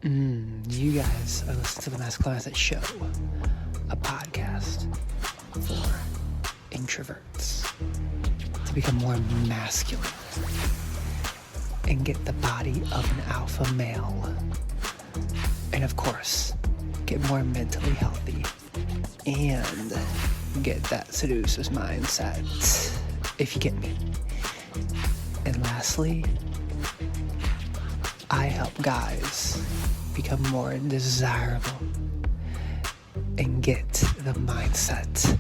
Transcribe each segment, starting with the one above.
You guys are listening to the Masculinized Show, a podcast for introverts to become more masculine and get the body of an alpha male, and of course, get more mentally healthy and get that seducer's mindset, if you get me. And lastly, I help guys become more desirable and get the mindset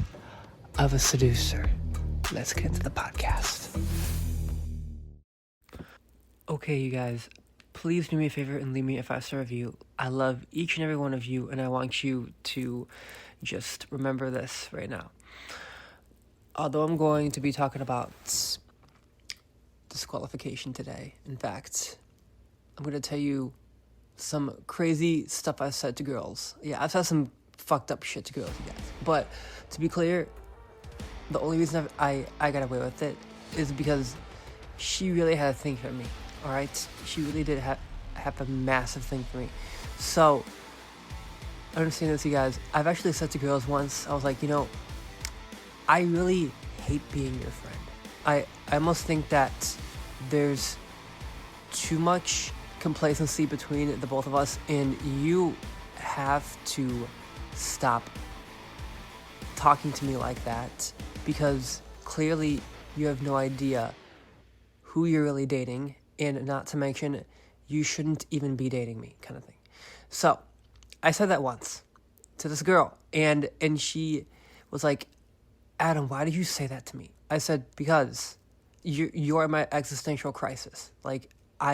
of a seducer. Let's get into the podcast. Okay, you guys, please do me a favor and leave me a 5-star review. I love each and every one of you, and I want you to just remember this right now. Although I'm going to be talking about disqualification today, in fact, I'm going to tell you some crazy stuff I said to girls. Yeah, I've said some fucked up shit to girls, you guys. But to be clear, the only reason I got away with it is because she really had a thing for me, alright? She really did have a massive thing for me. So, understand this, you guys. I've actually said to girls once, I was like, I really hate being your friend. I almost think that there's too much complacency between the both of us, and you have to stop talking to me like that, because clearly you have no idea who you're really dating, and not to mention you shouldn't even be dating me, kind of thing. So I said that once to this girl, and she was like, Adam, why did you say that to me? I said, because you are my existential crisis. Like,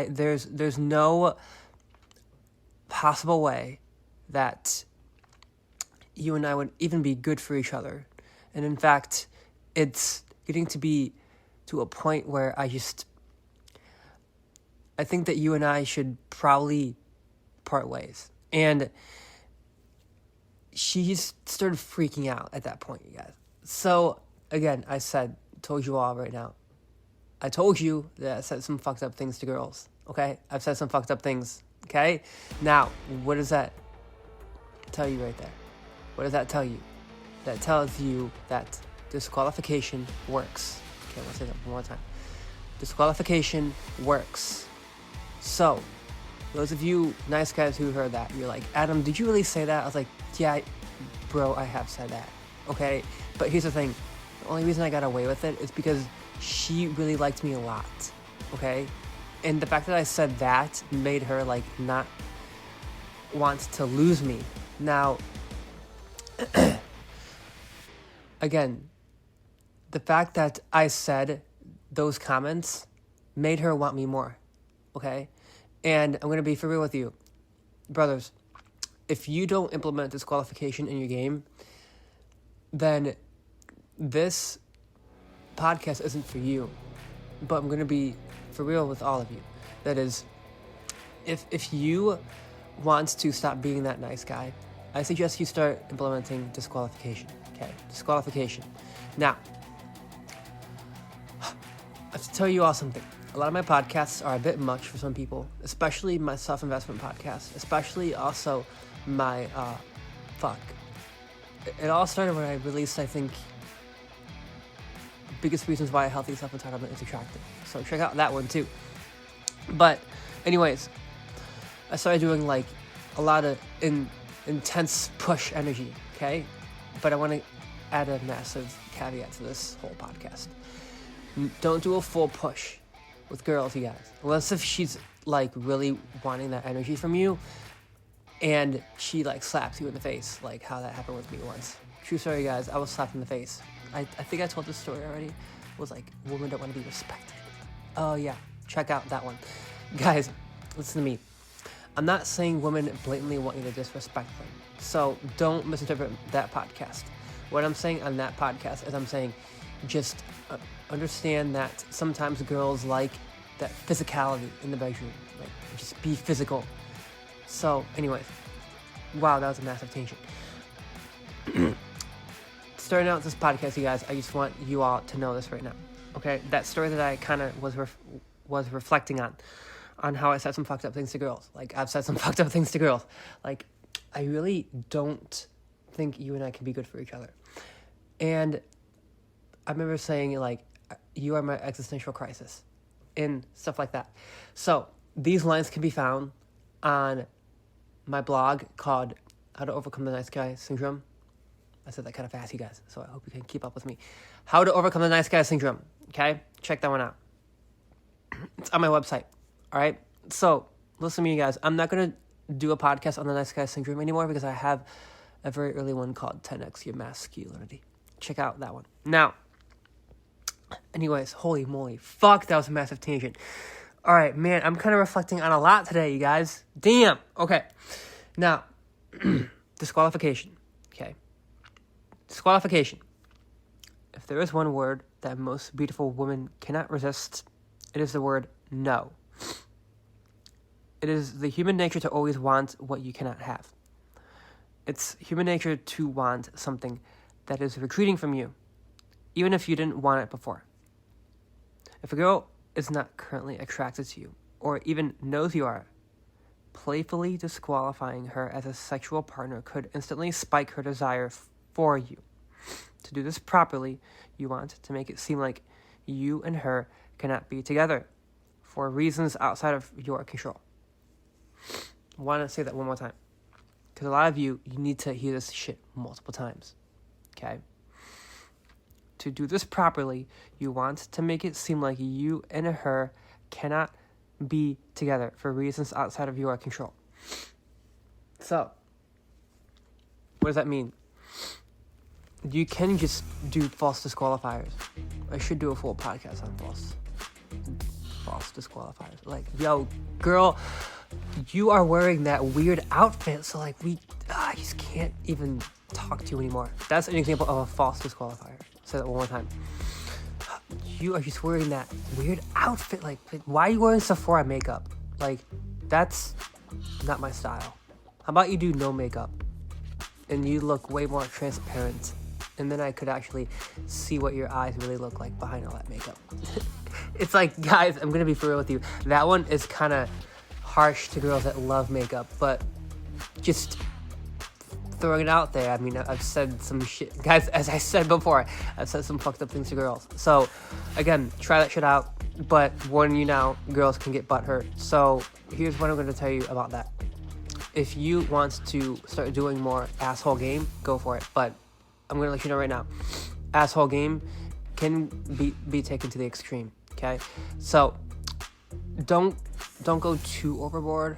there's no possible way that you and I would even be good for each other. And in fact, it's getting to be to a point where I think that you and I should probably part ways. And she started freaking out at that point, you guys. So, again, told you all right now. I told you that I said some fucked up things to girls, okay? I've said some fucked up things, okay? Now, what does that tell you right there? What does that tell you? That tells you that disqualification works. Okay, let's say that one more time. Disqualification works. So, those of you nice guys who heard that, you're like, Adam, did you really say that? I was like, yeah, bro, I have said that, okay? But here's the thing. The only reason I got away with it is because she really liked me a lot, okay? And the fact that I said that made her, not want to lose me. Now, again, the fact that I said those comments made her want me more, okay? And I'm going to be for real with you. Brothers, if you don't implement disqualification in your game, then this podcast isn't for you. But I'm going to be for real with all of you. That is, if you want to stop being that nice guy, I suggest you start implementing disqualification. Okay, disqualification. Now, I have to tell you all something. A lot of my podcasts are a bit much for some people, especially my self-investment podcast, especially also my, It all started when I released, I think, biggest reasons why a healthy self-entitlement is attractive. So check out that one too. But anyways, I started doing a lot of intense push energy, okay? But I want to add a massive caveat to this whole podcast. Don't do a full push with girls, you guys. Unless if she's really wanting that energy from you and she slaps you in the face, like how that happened with me once. True story, guys. I was slapped in the face. I think I told this story already. It was women don't want to be respected. Oh yeah, check out that one. Guys, listen to me. I'm not saying women blatantly want you to disrespect them. So don't misinterpret that podcast. What I'm saying on that podcast is I'm saying just understand that sometimes girls like that physicality in the bedroom. Just be physical. So anyways, wow, that was a massive tangent. Starting out this podcast, you guys, I just want you all to know this right now, okay? That story that I kind of was reflecting on. on how I said some fucked up things to girls. Like, I've said some fucked up things to girls. Like, I really don't think you and I can be good for each other. And I remember saying, like, you are my existential crisis and stuff like that. So these lines can be found on my blog called How to Overcome the Nice Guy Syndrome. I said that kind of fast, you guys, so I hope you can keep up with me. How to Overcome the Nice Guy Syndrome. Okay? Check that one out. It's on my website. All right? So, listen to me, you guys. I'm not going to do a podcast on the Nice Guy Syndrome anymore because I have a very early one called 10x Your Masculinity. Check out that one. Now, anyways, holy moly. Fuck, that was a massive tangent. All right, man, I'm kind of reflecting on a lot today, you guys. Damn. Okay. Now, disqualification. Okay. Disqualification. If there is one word that most beautiful women cannot resist, it is the word no. It is the human nature to always want what you cannot have. It's human nature to want something that is retreating from you, even if you didn't want it before. If a girl is not currently attracted to you, or even knows you are, playfully disqualifying her as a sexual partner could instantly spike her desire for you. To do this properly, you want to make it seem like you and her cannot be together for reasons outside of your control. I want to say that one more time, because a lot of you need to hear this shit multiple times, okay? To do this properly, you want to make it seem like you and her cannot be together for reasons outside of your control. So, what does that mean? You can just do false disqualifiers. I should do a full podcast on false disqualifiers. Like, yo, girl, you are wearing that weird outfit, so like I just can't even talk to you anymore. That's an example of a false disqualifier. Say that one more time. You are just wearing that weird outfit. Like, why are you wearing Sephora makeup? Like, that's not my style. How about you do no makeup and you look way more transparent, and then I could actually see what your eyes really look like behind all that makeup. It's like, guys, I'm gonna be for real with you. That one is kind of harsh to girls that love makeup, but just throwing it out there. I mean, I've said some shit, guys. As I said before, I've said some fucked up things to girls. So, again, try that shit out. But warning you now, girls can get butthurt. So here's what I'm going to tell you about that. If you want to start doing more asshole game, go for it. But I'm going to let you know right now, asshole game can be taken to the extreme. Okay, so don't go too overboard,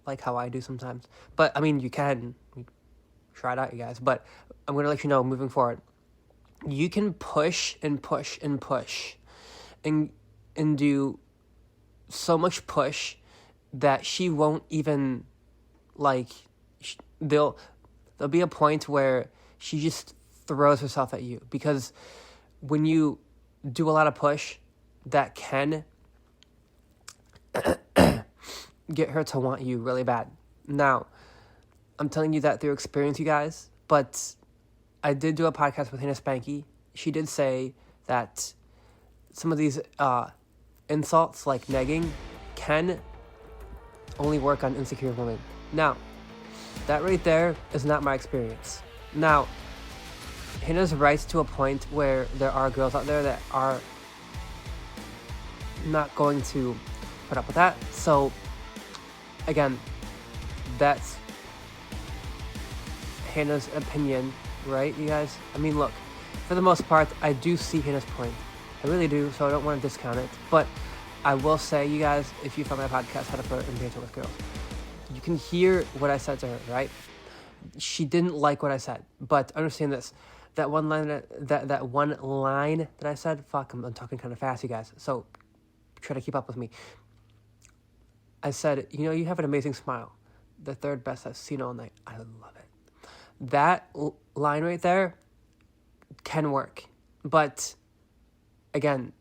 like how I do sometimes. But I mean, you can. Try it out, you guys. But I'm going to let you know, moving forward, you can push and push and push and do so much push that she won't even, like, there'll be a point where she just throws herself at you. Because when you do a lot of push, that can get her to want you really bad. Now, I'm telling you that through experience, you guys, but I did do a podcast with Hannah Spanky. She did say that some of these insults, like negging, can only work on insecure women. Now, that right there is not my experience. Now, Hannah's right to a point where there are girls out there that are not going to put up with that. So, again, that's Hannah's opinion, right, you guys? I mean, look, for the most part, I do see Hannah's point. I really do, so I don't want to discount it. But I will say, you guys, if you find my podcast, How to Flirt and Banter with Girls, you can hear what I said to her, right? She didn't like what I said, but understand this. That one line that I said, fuck, I'm talking kind of fast, you guys, so try to keep up with me. I said, you have an amazing smile. The third best I've seen all night. I love it. That line right there can work. But, again,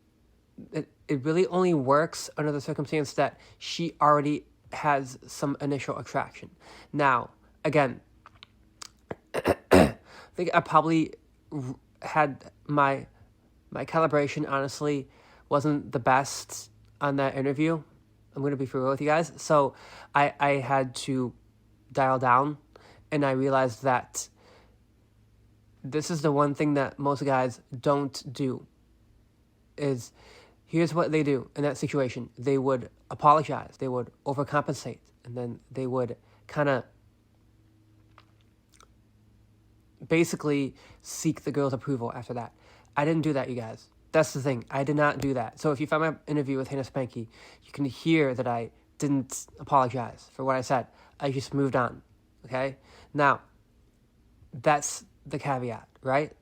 it really only works under the circumstance that she already has some initial attraction. Now, again, I think I probably had my calibration, honestly, wasn't the best on that interview. I'm going to be for real with you guys. So I had to dial down, and I realized that this is the one thing that most guys don't do. Is here's what they do in that situation. They would apologize. They would overcompensate. And then they would kind of basically seek the girl's approval after that. I didn't do that, you guys. That's the thing. I did not do that. So if you find my interview with Hannah Spanky, you can hear that I didn't apologize for what I said. I just moved on. Okay? Now, that's the caveat, right?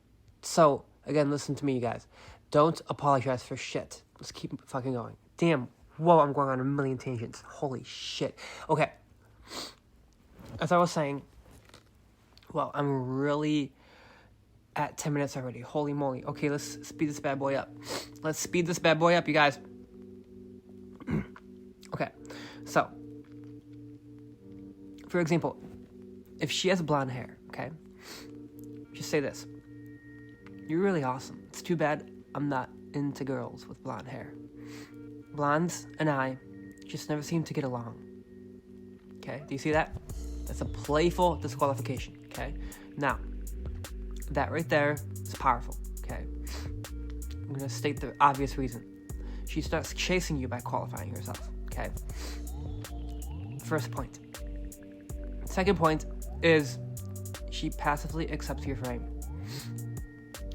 So, again, listen to me, you guys. Don't apologize for shit. Let's keep fucking going. Damn. Whoa, I'm going on a million tangents. Holy shit. Okay. As I was saying, well, I'm really at 10 minutes already. Holy moly. Okay, let's speed this bad boy up. Let's speed this bad boy up, you guys. Okay. So, for example, if she has blonde hair, okay, just say this. You're really awesome. It's too bad I'm not into girls with blonde hair. Blondes and I just never seem to get along. Okay, do you see that? That's a playful disqualification, okay? Now, that right there is powerful, okay? I'm going to state the obvious reason. She starts chasing you by qualifying herself, okay? First point. Second point is she passively accepts your frame.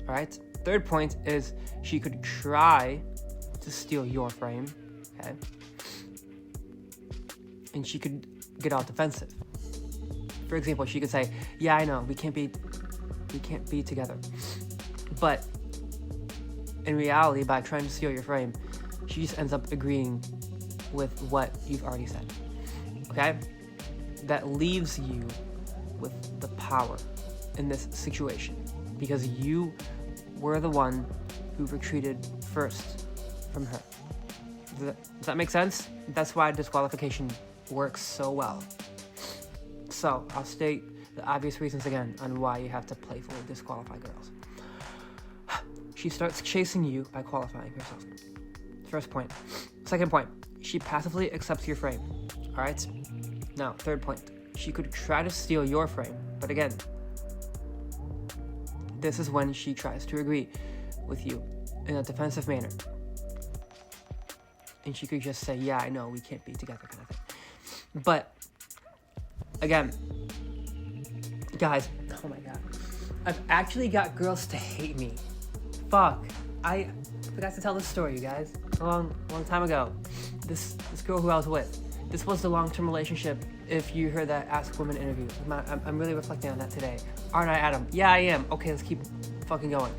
All right? Third point is she could try to steal your frame, okay? And she could get all defensive. For example, she could say, yeah, I know, we can't be together. But in reality, by trying to steal your frame, she just ends up agreeing with what you've already said, okay? That leaves you with the power in this situation because you were the one who retreated first from her. Does that make sense? That's why disqualification works so well. So, I'll state the obvious reasons again on why you have to playfully disqualify girls. She starts chasing you by qualifying herself. First point. Second point, she passively accepts your frame. All right? Now, third point, she could try to steal your frame, but again, this is when she tries to agree with you in a defensive manner. And she could just say, yeah, I know, we can't be together kind of thing. But, again, guys, oh my god, I've actually got girls to hate me. Fuck, I forgot to tell this story, you guys, a long time ago. This girl who I was with, this was the long-term relationship. If you heard that Ask Women interview, I'm really reflecting on that today. Aren't I, Adam? Yeah, I am. Okay, let's keep fucking going.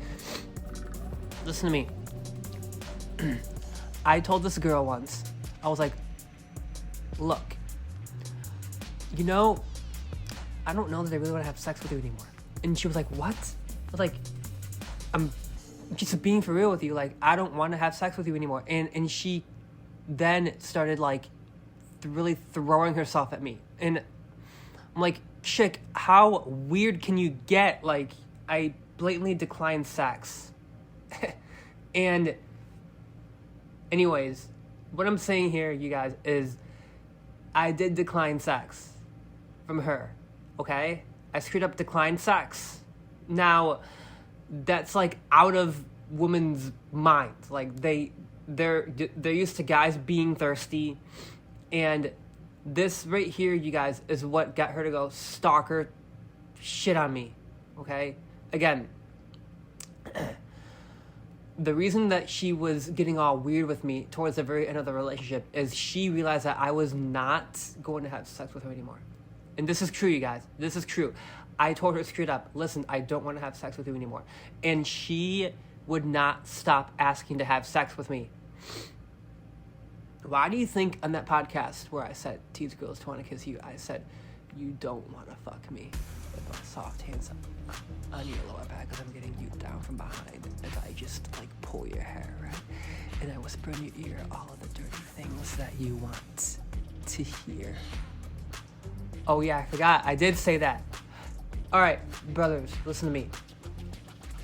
Listen to me. I told this girl once, I was like, look, you know, I don't know that I really want to have sex with you anymore. And she was like, what? I was like, I'm just being for real with you. Like, I don't want to have sex with you anymore. And she then started, like, really throwing herself at me. And I'm like, chick, how weird can you get? Like, I blatantly declined sex. And anyways, what I'm saying here, you guys, is I did decline sex from her, okay? I straight up declined sex. Now, that's like out of women's minds. Like they're used to guys being thirsty, and this right here, you guys, is what got her to go stalker shit on me, okay? Again, the reason that she was getting all weird with me towards the very end of the relationship is she realized that I was not going to have sex with her anymore. And this is true, you guys. This is true. I told her straight up, listen, I don't want to have sex with you anymore. And she would not stop asking to have sex with me. Why do you think on that podcast where I said, tease girls to want to kiss you, I said, you don't want to fuck me with a soft hands on your lower back because I'm getting you down from behind as I just like pull your hair, right? And I whisper in your ear all of the dirty things that you want to hear. Oh yeah, I forgot. I did say that. All right, brothers, listen to me.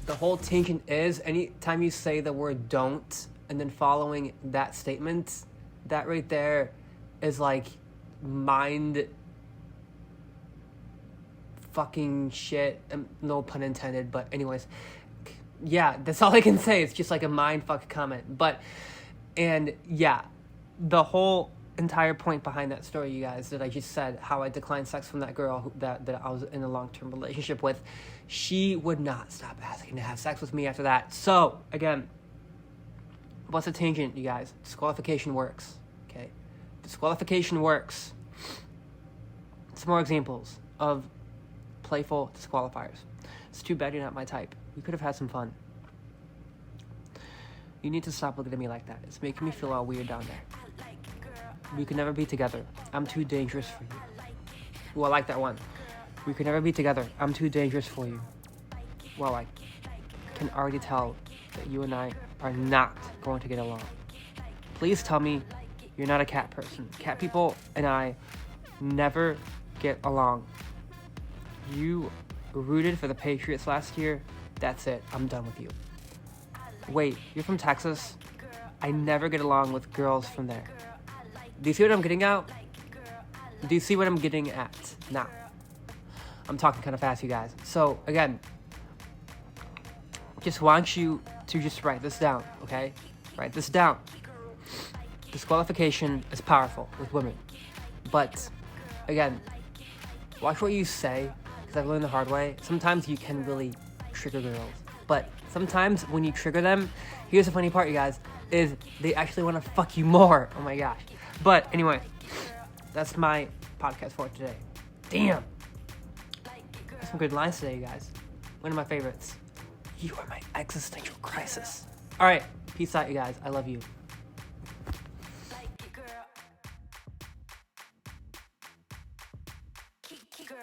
The whole thinking is anytime you say the word don't and then following that statement, that right there is like mind fucking shit. No pun intended, but anyways, yeah, that's all I can say. It's just like a mind fuck comment. But, and yeah, the whole entire point behind that story, you guys, that I just said, how I declined sex from that girl that I was in a long-term relationship with, she would not stop asking to have sex with me after that. So, again, what's a tangent, you guys? Disqualification works, okay? Disqualification works. Some more examples of playful disqualifiers. It's too bad you're not my type. We could have had some fun. You need to stop looking at me like that. It's making me feel all weird down there. We could never be together. I'm too dangerous for you. Ooh, I like that one. We could never be together. I'm too dangerous for you. Well, I can already tell that you and I are not going to get along. Please tell me you're not a cat person. Cat people and I never get along. You rooted for the Patriots last year. That's it. I'm done with you. Wait, you're from Texas? I never get along with girls from there. Do you see what I'm getting at? Do you see what I'm getting at? Now, I'm talking kind of fast, you guys. So, again, just want you to just write this down, okay? Write this down. Disqualification is powerful with women. But, again, watch what you say, because I've learned the hard way. Sometimes you can really trigger girls. But sometimes when you trigger them, here's the funny part, you guys, is they actually want to fuck you more. Oh my gosh. But anyway, that's my podcast for today. Damn. Some good lines today, you guys. One of my favorites. You are my existential crisis. All right. Peace out, you guys. I love you. Girl.